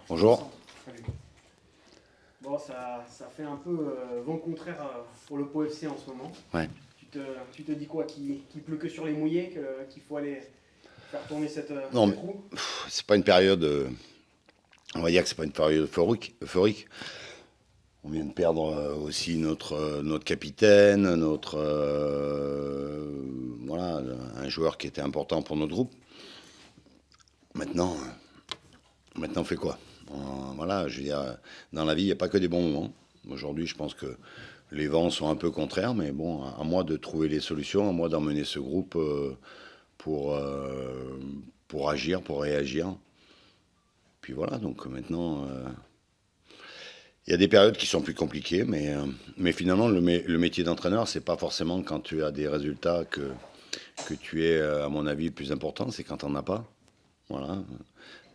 Bonjour. Salut. Bon, ça fait un peu vent contraire pour le Pau FC en ce moment. Ouais. Tu te dis quoi? Qu'il pleut que sur les mouillés, qu'il faut aller faire tourner Non, mais cette roue? c'est pas une période. On va dire que c'est pas une période euphorique. On vient de perdre aussi notre capitaine, voilà, un joueur qui était important pour notre groupe. Maintenant, on fait quoi? Voilà, je veux dire, dans la vie, il n'y a pas que des bons moments. Aujourd'hui, je pense que les vents sont un peu contraires, mais bon, à moi de trouver les solutions, à moi d'emmener ce groupe pour, euh, pour agir, pour réagir. Puis voilà, donc maintenant, il y a des périodes qui sont plus compliquées, mais finalement, le métier d'entraîneur, c'est pas forcément quand tu as des résultats que tu es, à mon avis, le plus important, c'est quand t'en as pas. Voilà.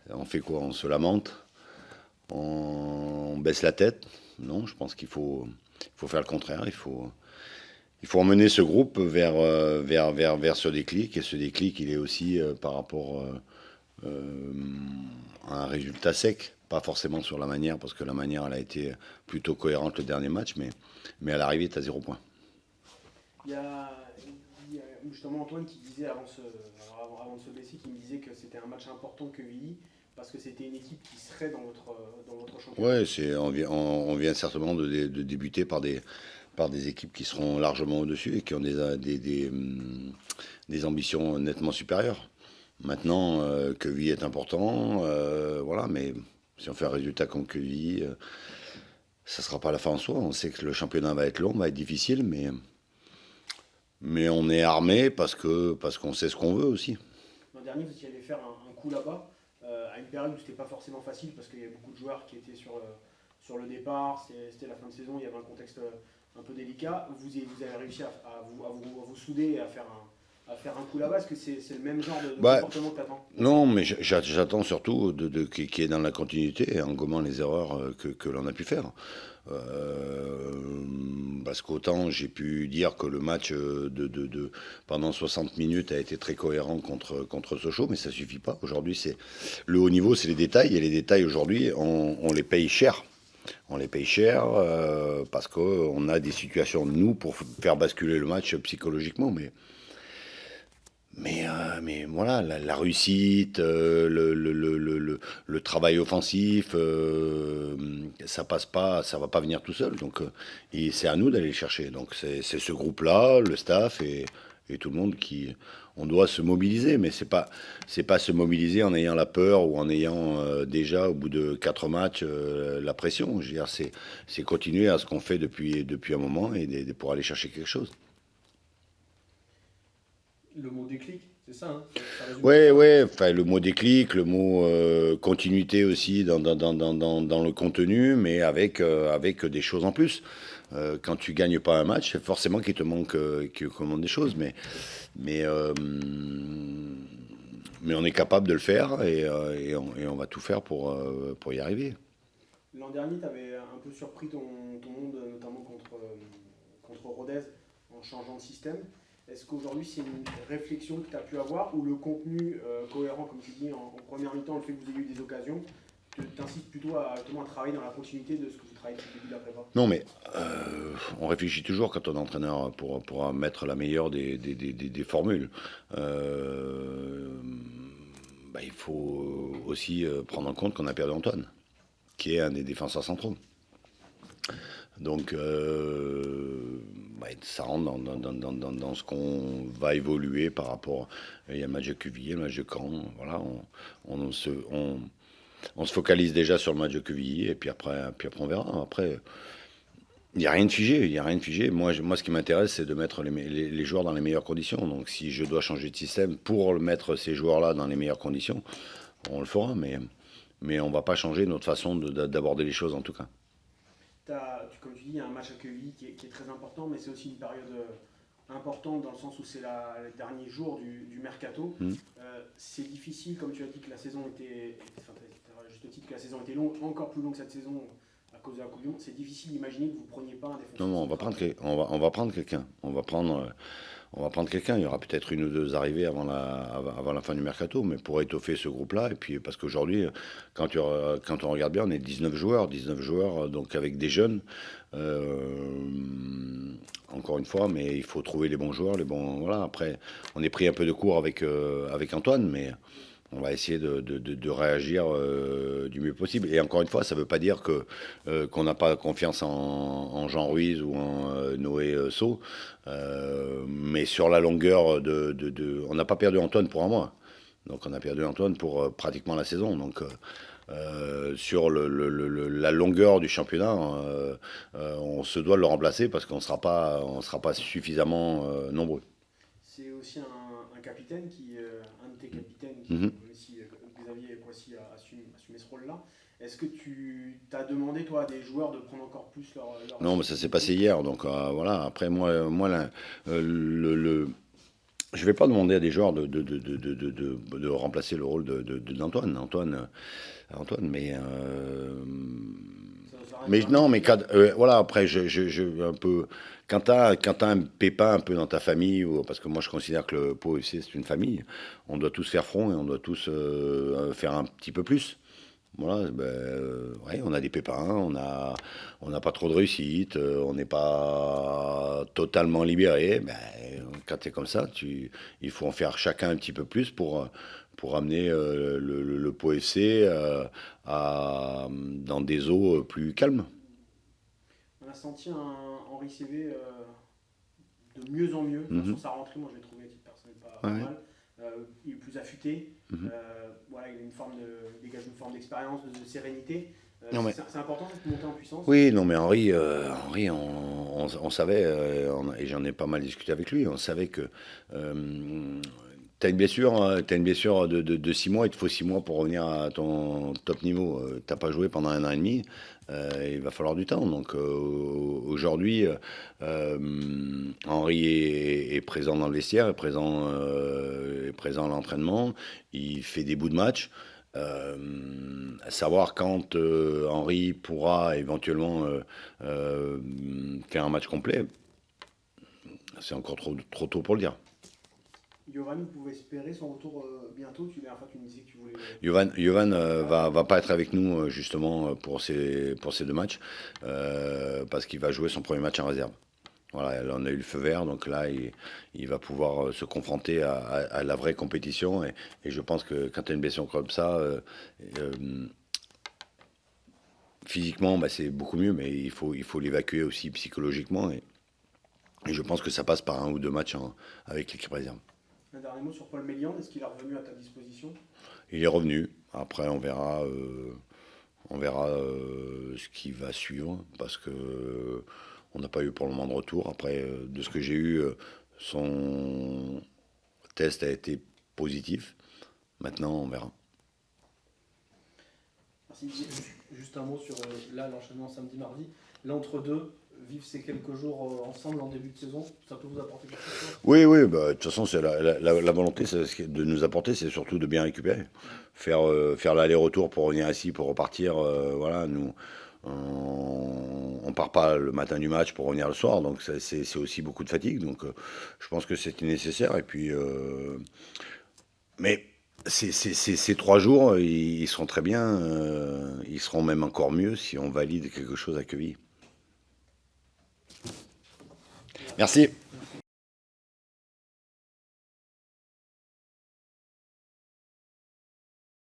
On fait quoi? On se lamente? On baisse la tête? Non, je pense qu'il faut faire le contraire. Il faut emmener ce groupe vers ce déclic. Et ce déclic, il est aussi par rapport euh, à un résultat sec. Pas forcément sur la manière, parce que la manière, elle a été plutôt cohérente le dernier match, mais à l'arrivée, tu as 0 point. Il y a, il y a justement Antoine qui disait avant de se blesser, qui me disait que c'était un match important que Quevilly, parce que c'était une équipe qui serait dans votre championnat. Ouais, on vient certainement de débuter par des équipes qui seront largement au-dessus et qui ont des ambitions nettement supérieures. Maintenant, Quevilly est important, voilà, mais si on fait un résultat comme Quevilly, ça ne sera pas la fin en soi. On sait que le championnat va être long, va être difficile, mais on est armé parce qu'on sait ce qu'on veut aussi. L'an dernier, vous y allez faire un coup là-bas, à une période où c'était pas forcément facile, parce qu'il y avait beaucoup de joueurs qui étaient sur le départ, c'était la fin de saison, il y avait un contexte un peu délicat. Vous avez réussi à vous souder et à faire un coup là-bas. Est-ce que c'est le même genre de Bah, comportement que tu attends? non, mais j'attends surtout qu'il y ait dans la continuité et en gommant les erreurs que l'on a pu faire. Euh, Parce qu'autant j'ai pu dire que le match pendant 60 minutes a été très cohérent contre Sochaux, mais ça suffit pas. Aujourd'hui, le haut niveau, c'est les détails, et les détails aujourd'hui, on les paye cher. On les paye cher parce qu'on a des situations, nous, pour faire basculer le match psychologiquement, mais voilà, la réussite, le travail offensif, ça passe pas, ça va pas venir tout seul. Donc, et c'est à nous d'aller le chercher. Donc, c'est ce groupe-là, le staff et tout le monde on doit se mobiliser. Mais c'est pas se mobiliser en ayant la peur ou en ayant déjà au bout de 4 matchs la pression. Je veux dire, c'est continuer à ce qu'on fait depuis un moment et pour aller chercher quelque chose. Le mot déclic, c'est ça, hein? Ça résume tout Ouais, ça. ouais, enfin, le mot déclic, le mot continuité aussi dans le contenu, mais avec des choses en plus. Quand tu gagnes pas un match, forcément qu'il te manque des choses, mais on est capable de le faire et on va tout faire pour y arriver. L'an dernier, tu avais un peu surpris ton monde, notamment contre Rodez, en changeant de système. Est-ce qu'aujourd'hui, c'est une réflexion que tu as pu avoir, ou le contenu cohérent, comme tu dis, en première mi-temps, le fait que vous ayez eu des occasions, t'incite plutôt justement à travailler dans la continuité de ce que vous travaillez depuis le début de la prépa? Non, mais on réfléchit toujours quand on est entraîneur pour mettre la meilleure des formules. Euh, il faut aussi prendre en compte qu'on a perdu Antoine, qui est un des défenseurs centraux. Donc, ça rentre dans ce qu'on va évoluer par rapport. Il y a le match de Quevilly, le match de Caen. Voilà, on se focalise déjà sur le match de Quevilly, et puis après on verra. Après, il n'y a rien de figé, il y a rien de figé. Moi, ce qui m'intéresse, c'est de mettre les joueurs dans les meilleures conditions. Donc, si je dois changer de système pour mettre ces joueurs-là dans les meilleures conditions, on le fera, mais on ne va pas changer notre façon d'aborder les choses en tout cas. Comme tu dis, il y a un match à Quevilly qui est très important, mais c'est aussi une période importante dans le sens où c'est les derniers jours du mercato. Hmm. C'est difficile, comme tu as dit, que la saison était, enfin, t'as juste titre que la saison était longue, encore plus longue cette saison à cause de la Coupe du Monde. C'est difficile d'imaginer que vous ne preniez pas un Non, défenseur non, central. on va prendre quelqu'un. on va prendre quelqu'un. Il y aura peut-être une ou deux arrivées avant la fin du mercato, mais pour étoffer ce groupe-là. Et puis parce qu'aujourd'hui, quand on regarde bien, on est 19 joueurs, donc avec des jeunes. Euh, Encore une fois, mais il faut trouver les bons joueurs, les bons. Voilà. Après, on est pris un peu de court avec Antoine, mais on va essayer de réagir du mieux possible. Et encore une fois, ça ne veut pas dire qu'on n'a pas confiance en Jean Ruiz ou en Noé Sau. Mais sur la longueur on n'a pas perdu Antoine pour un mois. Donc on a perdu Antoine pour pratiquement la saison. Donc sur la longueur du championnat, on se doit de le remplacer parce qu'on on sera pas suffisamment nombreux. C'est aussi un capitaine, un de tes capitaines, Mhm. même si Xavier Kouassi a assumé ce rôle-là. Est-ce que tu t'as demandé, toi, à des joueurs de prendre encore plus leur Non, mais ça s'est passé responsabilité? hier. Donc voilà, après moi je vais pas demander à des joueurs de remplacer le rôle d'Antoine. Antoine, Ça doit faire un mais bien non, fou, mais déjà. voilà, après, un peu, quand t'as un pépin un peu dans ta famille, parce que moi je considère que le Pau FC c'est une famille, on doit tous faire front et on doit tous faire un petit peu plus. Voilà, ben, ouais, on a des pépins, on n'a pas trop de réussite, on n'est pas totalement libéré. Ben, quand tu es comme ça, il faut en faire chacun un petit peu plus pour amener le Pau FC dans des eaux plus calmes. On a senti un Henri CV de mieux en mieux. Enfin, Mhm. sur sa rentrée, moi je l'ai trouvé à titre personnel pas Ouais. mal. Il est plus affûté. Mhm. Voilà, il dégage une forme d'expérience, de sérénité. Non, mais C'est important cette montée en puissance. oui, non, mais Henri, on savait, et j'en ai pas mal discuté avec lui, on savait que t'as une blessure de 6 mois, il te faut 6 mois pour revenir à ton top niveau. T'as pas joué pendant un an et demi, il va falloir du temps. Donc aujourd'hui, Henri est présent dans le vestiaire, est présent à l'entraînement, il fait des bouts de match. Euh, Savoir quand Henry pourra éventuellement faire un match complet, c'est encore trop tôt pour le dire. Yovan, vous pouvez espérer son retour bientôt. La dernière fois, tu me disais que tu voulais Jovan le va préparer. pas être avec nous justement pour ces deux matchs parce qu'il va jouer son premier match en réserve. Voilà, là, on a eu le feu vert, donc là il va pouvoir se confronter à la vraie compétition et je pense que quand tu as une blessure comme ça, euh, physiquement, bah, c'est beaucoup mieux, mais il faut l'évacuer aussi psychologiquement. Et je pense que ça passe par un ou deux matchs avec l'équipe réserve. Un dernier mot sur Paul Mélian. Est-ce qu'il est revenu à ta disposition? Il est revenu. Après, on verra ce qui va suivre, parce que on n'a pas eu pour le moment de retour. Après, de ce que j'ai eu, son test a été positif. Maintenant, on verra. Merci Didier. Juste un mot sur là l'enchaînement samedi-mardi. L'entre-deux, vivre ces quelques jours ensemble en début de saison, ça peut vous apporter quelque chose? Oui, bah, de toute façon, c'est la volonté de nous apporter, c'est surtout de bien récupérer. Faire l'aller-retour pour revenir ici, pour repartir. Voilà, nous, on part pas le matin du match pour revenir le soir, donc c'est aussi beaucoup de fatigue. Donc, je pense que c'était nécessaire. Et puis, mais ces 3 jours, ils seront très bien. Ils seront même encore mieux si on valide quelque chose à Quevilly. Merci. Merci.